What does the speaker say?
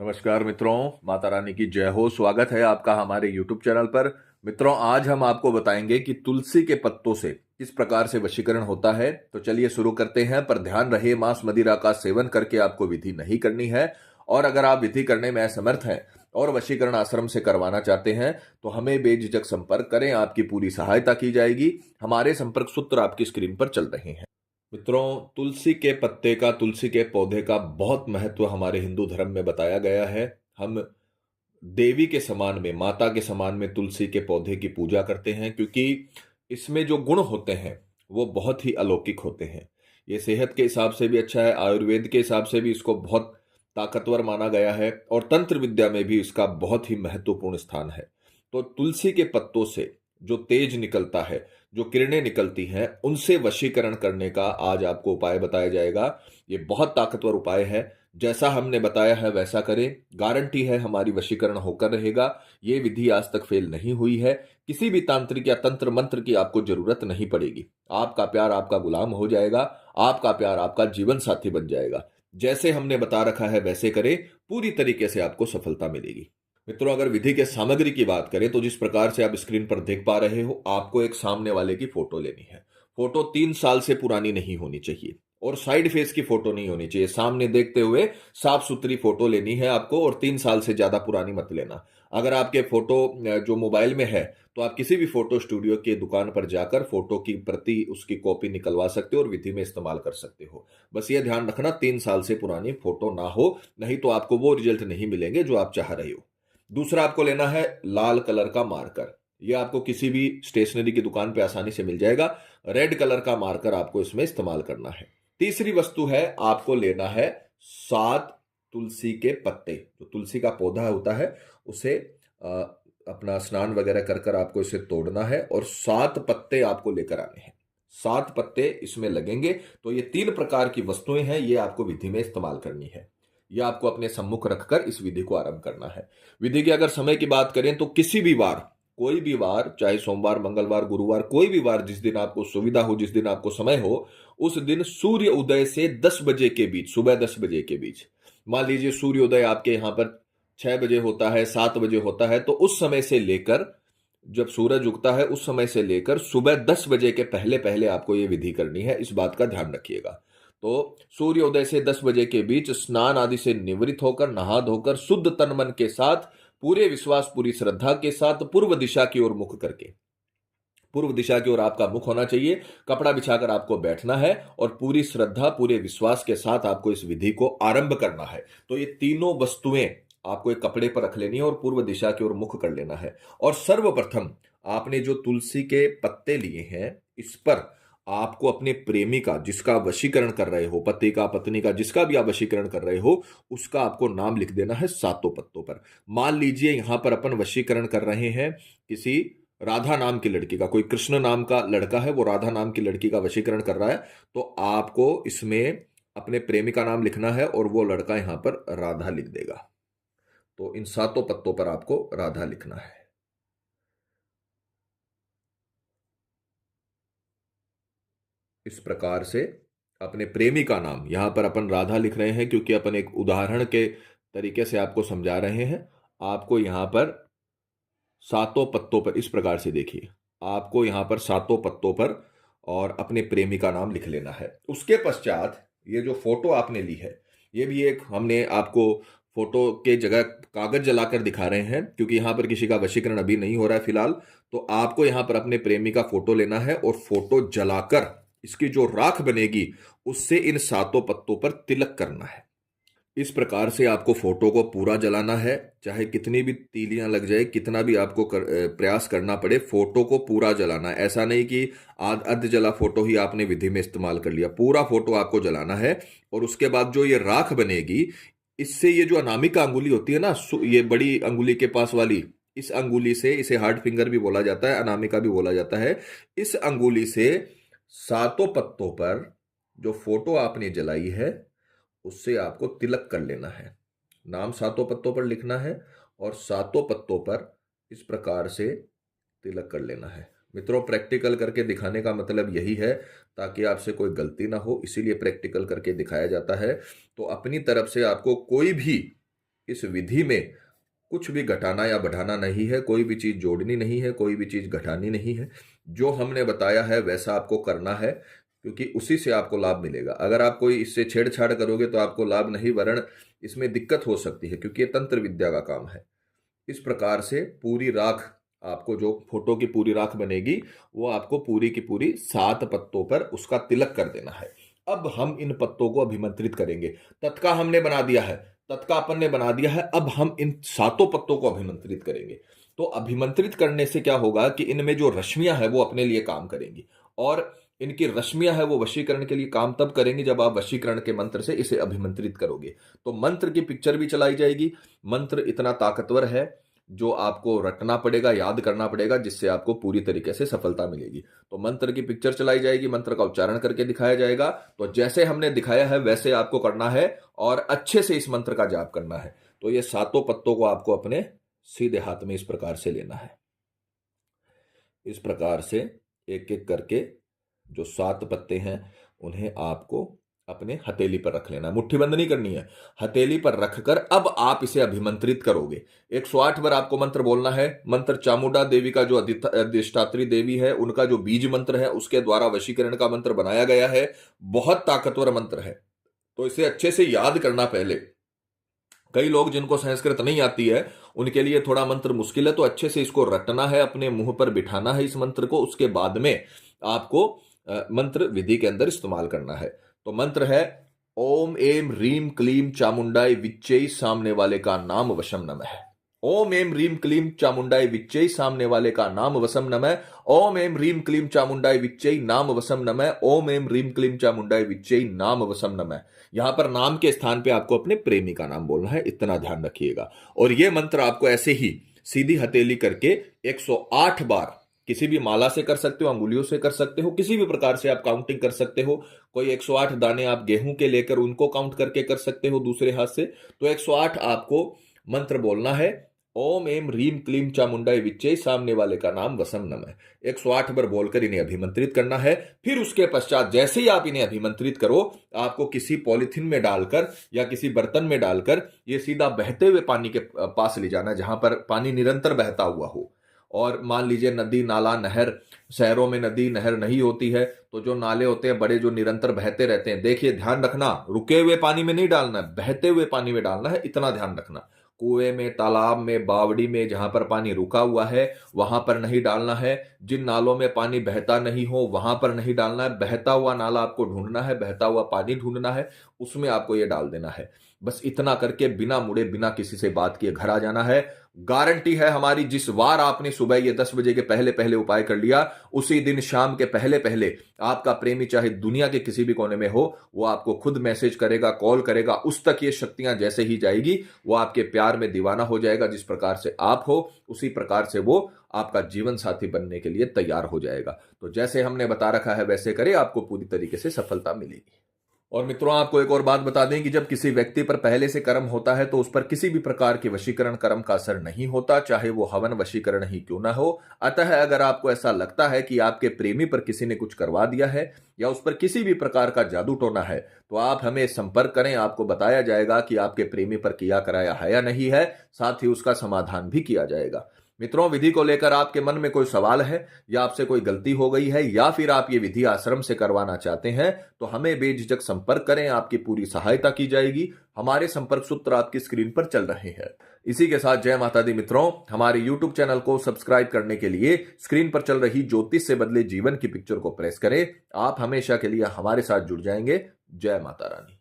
नमस्कार मित्रों, माता रानी की जय हो। स्वागत है आपका हमारे YouTube चैनल पर। मित्रों, आज हम आपको बताएंगे कि तुलसी के पत्तों से किस प्रकार से वशीकरण होता है। तो चलिए शुरू करते हैं। पर ध्यान रहे, मांस मदिरा का सेवन करके आपको विधि नहीं करनी है। और अगर आप विधि करने में असमर्थ हैं और वशीकरण आश्रम से करवाना चाहते हैं तो हमें बेझिझक संपर्क करें, आपकी पूरी सहायता की जाएगी। हमारे संपर्क सूत्र आपकी स्क्रीन पर चल रहे हैं। मित्रों, तुलसी के पत्ते का, तुलसी के पौधे का बहुत महत्व हमारे हिंदू धर्म में बताया गया है। हम देवी के समान में, माता के समान में तुलसी के पौधे की पूजा करते हैं, क्योंकि इसमें जो गुण होते हैं वो बहुत ही अलौकिक होते हैं। ये सेहत के हिसाब से भी अच्छा है, आयुर्वेद के हिसाब से भी इसको बहुत ताकतवर माना गया है और तंत्र विद्या में भी इसका बहुत ही महत्वपूर्ण स्थान है। तो तुलसी के पत्तों से जो तेज निकलता है, जो किरणें निकलती हैं, उनसे वशीकरण करने का आज आपको उपाय बताया जाएगा। ये बहुत ताकतवर उपाय है। जैसा हमने बताया है वैसा करें, गारंटी है हमारी वशीकरण होकर रहेगा। ये विधि आज तक फेल नहीं हुई है। किसी भी तांत्रिक या तंत्र मंत्र की आपको जरूरत नहीं पड़ेगी। आपका प्यार आपका गुलाम हो जाएगा, आपका प्यार आपका जीवन साथी बन जाएगा। जैसे हमने बता रखा है वैसे करें, पूरी तरीके से आपको सफलता मिलेगी। मित्रों, अगर विधि के सामग्री की बात करें तो जिस प्रकार से आप स्क्रीन पर देख पा रहे हो, आपको एक सामने वाले की फोटो लेनी है। फोटो 3 साल से पुरानी नहीं होनी चाहिए और साइड फेस की फोटो नहीं होनी चाहिए। सामने देखते हुए साफ सुथरी फोटो लेनी है आपको, और 3 साल से ज्यादा पुरानी मत लेना। अगर आपके फोटो जो मोबाइल में है तो आप किसी भी फोटो स्टूडियो की दुकान पर जाकर फोटो की प्रति, उसकी कॉपी निकलवा सकते हो और विधि में इस्तेमाल कर सकते हो। बस ये ध्यान रखना, 3 साल से पुरानी फोटो ना हो, नहीं तो आपको वो रिजल्ट नहीं मिलेंगे जो आप चाह रहे हो। दूसरा, आपको लेना है लाल कलर का मार्कर। यह आपको किसी भी स्टेशनरी की दुकान पे आसानी से मिल जाएगा। रेड कलर का मार्कर आपको इसमें इस्तेमाल करना है। तीसरी वस्तु है, आपको लेना है 7 तुलसी के पत्ते। जो तुलसी का पौधा होता है उसे अपना स्नान वगैरह कर कर आपको इसे तोड़ना है और 7 पत्ते आपको लेकर आने हैं। 7 पत्ते इसमें लगेंगे। तो ये 3 प्रकार की वस्तुएं हैं, ये आपको विधि में इस्तेमाल करनी है। यह आपको अपने सम्मुख रखकर इस विधि को आरंभ करना है। विधि के अगर समय की बात करें तो किसी भी वार, कोई भी वार, चाहे सोमवार, मंगलवार, गुरुवार, कोई भी वार, जिस दिन आपको सुविधा हो, जिस दिन आपको समय हो, उस दिन सूर्य उदय से 10 बजे के बीच, सुबह 10 बजे के बीच। मान लीजिए सूर्योदय आपके यहां पर 6 बजे होता है, 7 बजे होता है, तो उस समय से लेकर, जब सूरज उगता है उस समय से लेकर सुबह 10 बजे के पहले पहले आपको यह विधि करनी है। इस बात का ध्यान रखिएगा। तो सूर्योदय से 10 बजे के बीच स्नान आदि से निवृत्त होकर, नहा धोकर, शुद्ध तन मन के साथ, पूरे विश्वास, पूरी श्रद्धा के साथ, पूर्व दिशा की ओर मुख करके, पूर्व दिशा की ओर आपका मुख होना चाहिए, कपड़ा बिछाकर आपको बैठना है और पूरी श्रद्धा, पूरे विश्वास के साथ आपको इस विधि को आरंभ करना है। तो ये तीनों वस्तुएं आपको एक कपड़े पर रख लेनी है और पूर्व दिशा की ओर मुख कर लेना है। और सर्वप्रथम आपने जो तुलसी के पत्ते लिए हैं, इस पर आपको अपने प्रेमी का, जिसका वशीकरण कर रहे हो, पति का, पत्नी का, जिसका भी आप वशीकरण कर रहे हो, उसका आपको नाम लिख देना है 7 पत्तों पर। मान लीजिए यहां पर अपन वशीकरण कर रहे हैं किसी राधा नाम की लड़की का, कोई कृष्ण नाम का लड़का है, वो राधा नाम की लड़की का वशीकरण कर रहा है, तो आपको इसमें अपने प्रेमी का नाम लिखना है और वो लड़का यहां पर राधा लिख देगा। तो इन 7 पत्तों पर आपको राधा लिखना है। इस प्रकार से अपने प्रेमी का नाम, यहां पर अपन राधा लिख रहे हैं क्योंकि अपन एक उदाहरण के तरीके से आपको समझा रहे हैं। आपको यहां पर 7 पत्तों पर इस प्रकार से देखिए, आपको यहां पर 7 पत्तों पर और अपने प्रेमी का नाम लिख लेना है। उसके पश्चात ये जो फोटो आपने ली है, ये भी एक हमने आपको फोटो के जगह कागज जलाकर दिखा रहे हैं क्योंकि यहां पर किसी का वशीकरण अभी नहीं हो रहा है फिलहाल। तो आपको यहां पर अपने प्रेमी का फोटो लेना है और फोटो जलाकर इसकी जो राख बनेगी उससे इन 7 पत्तों पर तिलक करना है। इस प्रकार से आपको फोटो को पूरा जलाना है, चाहे कितनी भी तीलियां लग जाए, कितना भी आपको प्रयास करना पड़े, फोटो को पूरा जलाना है। ऐसा नहीं कि अध जला फोटो ही आपने विधि में इस्तेमाल कर लिया, पूरा फोटो आपको जलाना है। और उसके बाद जो ये राख बनेगी, इससे ये जो अनामिका अंगुली होती है ना, ये बड़ी अंगुली के पास वाली, इस अंगुली से, इसे हार्ड फिंगर भी बोला जाता है, अनामिका भी बोला जाता है, इस अंगुली से 7 पत्तों पर जो फोटो आपने जलाई है उससे आपको तिलक कर लेना है। नाम 7 पत्तों पर लिखना है और 7 पत्तों पर इस प्रकार से तिलक कर लेना है। मित्रों, प्रैक्टिकल करके दिखाने का मतलब यही है ताकि आपसे कोई गलती ना हो, इसीलिए प्रैक्टिकल करके दिखाया जाता है। तो अपनी तरफ से आपको कोई भी इस विधि में कुछ भी घटाना या बढ़ाना नहीं है, कोई भी चीज जोड़नी नहीं है, कोई भी चीज घटानी नहीं है। जो हमने बताया है वैसा आपको करना है, क्योंकि उसी से आपको लाभ मिलेगा। अगर आप कोई इससे छेड़छाड़ करोगे तो आपको लाभ नहीं, वरन इसमें दिक्कत हो सकती है, क्योंकि ये तंत्र विद्या का काम है। इस प्रकार से पूरी राख, आपको जो फोटो की पूरी राख बनेगी वो आपको पूरी की पूरी 7 पत्तों पर उसका तिलक कर देना है। अब हम इन पत्तों को अभिमंत्रित करेंगे। तत्का हमने बना दिया है, तत्का अपन ने बना दिया है, अब हम इन 7 पत्तों को अभिमंत्रित करेंगे। तो अभिमंत्रित करने से क्या होगा कि इनमें जो रश्मियां है वो अपने लिए काम करेंगी, और इनकी रश्मियां है वो वशीकरण के लिए काम तब करेंगी जब आप वशीकरण के मंत्र से इसे अभिमंत्रित करोगे। तो मंत्र की पिक्चर भी चलाई जाएगी। मंत्र इतना ताकतवर है जो आपको रटना पड़ेगा, याद करना पड़ेगा, जिससे आपको पूरी तरीके से सफलता मिलेगी। तो मंत्र की पिक्चर चलाई जाएगी, मंत्र का उच्चारण करके दिखाया जाएगा। तो जैसे हमने दिखाया है वैसे आपको करना है और अच्छे से इस मंत्र का जाप करना है। तो ये 7 पत्तों को आपको अपने सीधे हाथ में इस प्रकार से लेना है। इस प्रकार से एक एक करके जो 7 पत्ते हैं उन्हें आपको अपने हथेली पर रख लेना है। मुट्ठी बंद नहीं करनी है, हथेली पर रखकर अब आप इसे अभिमंत्रित करोगे। 108 बार आपको मंत्र बोलना है। मंत्र चामुंडा देवी का जो अधिष्ठात्री देवी है उनका जो बीज मंत्र है उसके द्वारा वशीकरण का मंत्र बनाया गया है। बहुत ताकतवर मंत्र है, तो इसे अच्छे से याद करना। पहले कई लोग जिनको संस्कृत नहीं आती है उनके लिए थोड़ा मंत्र मुश्किल है, तो अच्छे से इसको रटना है, अपने मुंह पर बिठाना है इस मंत्र को। उसके बाद में आपको मंत्र विधि के अंदर इस्तेमाल करना है। तो मंत्र है ओम एम रीम क्लीम चामुंडाई विच्चई, सामने वाले का नाम वशम नमः। ओम एम रीम क्लीम चामुंडाई विच्चई, सामने वाले का नाम वसम नमः। ओम एम रीम क्लीम चामुंडाई विच्चई, नाम वसम नमः। ओम एम रीम क्लीम चामुंडाई विच्चई, नाम वसम नमः। यहां पर नाम के स्थान पे आपको अपने प्रेमी का नाम बोलना है, इतना ध्यान रखिएगा। और यह मंत्र आपको ऐसे ही सीधी हथेली करके 108 बार किसी भी माला से कर सकते हो, अंगुलियों से कर सकते हो, किसी भी प्रकार से आप काउंटिंग कर सकते हो। कोई 108 दाने आप गेहूं के लेकर उनको काउंट करके कर सकते हो दूसरे हाथ से। तो 108 आपको मंत्र बोलना है। ओम एम रीम क्लीम चामुंडाई विच्चई, सामने वाले का नाम वसम नमः। 108 बार बोलकर इन्हें अभिमंत्रित करना है। फिर उसके पश्चात जैसे ही आप इन्हें अभिमंत्रित करो, आपको किसी पॉलिथीन में डालकर या किसी बर्तन में डालकर ये सीधा बहते हुए पानी के पास ले जाना, जहां पर पानी निरंतर बहता हुआ हो। और मान लीजिए नदी नाला नहर, शहरों में नदी नहर नहीं होती है, तो जो नाले होते हैं बड़े जो निरंतर बहते रहते हैं, देखिए ध्यान रखना, रुके हुए पानी में नहीं डालना है, बहते हुए पानी में डालना है, इतना ध्यान रखना। कुएं में, तालाब में, बावड़ी में जहां पर पानी रुका हुआ है वहां पर नहीं डालना है। जिन नालों में पानी बहता नहीं हो वहां पर नहीं डालना है। बहता हुआ नाला आपको ढूंढना है, बहता हुआ पानी ढूंढना है, उसमें आपको यह डाल देना है। बस इतना करके बिना मुड़े बिना किसी से बात किए घर आ जाना है। गारंटी है हमारी, जिस वार आपने सुबह ये 10 बजे के पहले पहले उपाय कर लिया, उसी दिन शाम के पहले पहले आपका प्रेमी चाहे दुनिया के किसी भी कोने में हो, वो आपको खुद मैसेज करेगा, कॉल करेगा। उस तक ये शक्तियां जैसे ही जाएगी वो आपके प्यार में दीवाना हो जाएगा। जिस प्रकार से आप हो उसी प्रकार से वो आपका जीवन साथी बनने के लिए तैयार हो जाएगा। तो जैसे हमने बता रखा है वैसे करें, आपको पूरी तरीके से सफलता मिलेगी। और मित्रों, आपको एक और बात बता दें कि जब किसी व्यक्ति पर पहले से कर्म होता है तो उस पर किसी भी प्रकार के वशीकरण कर्म का असर नहीं होता, चाहे वो हवन वशीकरण ही क्यों ना हो। अतः अगर आपको ऐसा लगता है कि आपके प्रेमी पर किसी ने कुछ करवा दिया है या उस पर किसी भी प्रकार का जादू टोना है, तो आप हमें संपर्क करें। आपको बताया जाएगा कि आपके प्रेमी पर किया कराया है या नहीं है, साथ ही उसका समाधान भी किया जाएगा। मित्रों, विधि को लेकर आपके मन में कोई सवाल है या आपसे कोई गलती हो गई है या फिर आप ये विधि आश्रम से करवाना चाहते हैं, तो हमें बेझिझक संपर्क करें, आपकी पूरी सहायता की जाएगी। हमारे संपर्क सूत्र आपकी स्क्रीन पर चल रहे हैं। इसी के साथ जय माता दी मित्रों, हमारे यूट्यूब चैनल को सब्सक्राइब करने के लिए स्क्रीन पर चल रही ज्योतिष से बदले जीवन की पिक्चर को प्रेस करें। आप हमेशा के लिए हमारे साथ जुड़ जाएंगे। जय माता रानी।